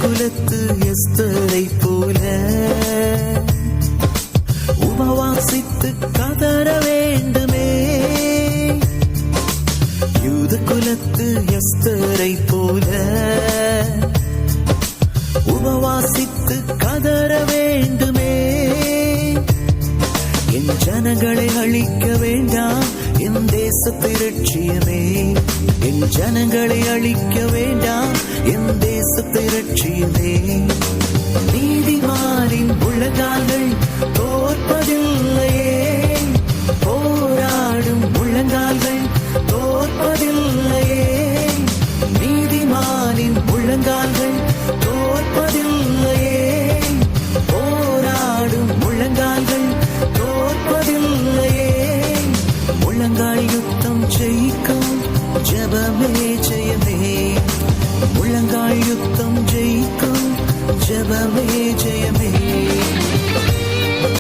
குலத்து எஸ்தரை போல உபவாசித்து கதற வேண்டுமே. யூத குலத்து எஸ்தரை போல உபவாசித்து கதற வேண்டுமே. என் ஜனங்களை அழிக்க வேண்டாம், என் தேசத்தை ரட்சியமே. என் ஜனங்களை அழிக்க வேண்டாம், என் தேசத்தை ரட்சியமே. நீதிமானின் முழங்கால்கள் தோற்பதில்லையே, போராடும் முழங்கால்கள் தோற்பதில்லையே. நீதிமானின் முழங்கால்கள் தோற்பதில்லையே, போராடும் முழங்கால்கள் தோற்பதில்லையே. முழங்கால் யுத்தம் ஜெயிக்கும், ஜெபமே ஜெயமே. முழங்கால் யுத்தம் ஜெயிக்கும், ஜெபமே ஜெயமே.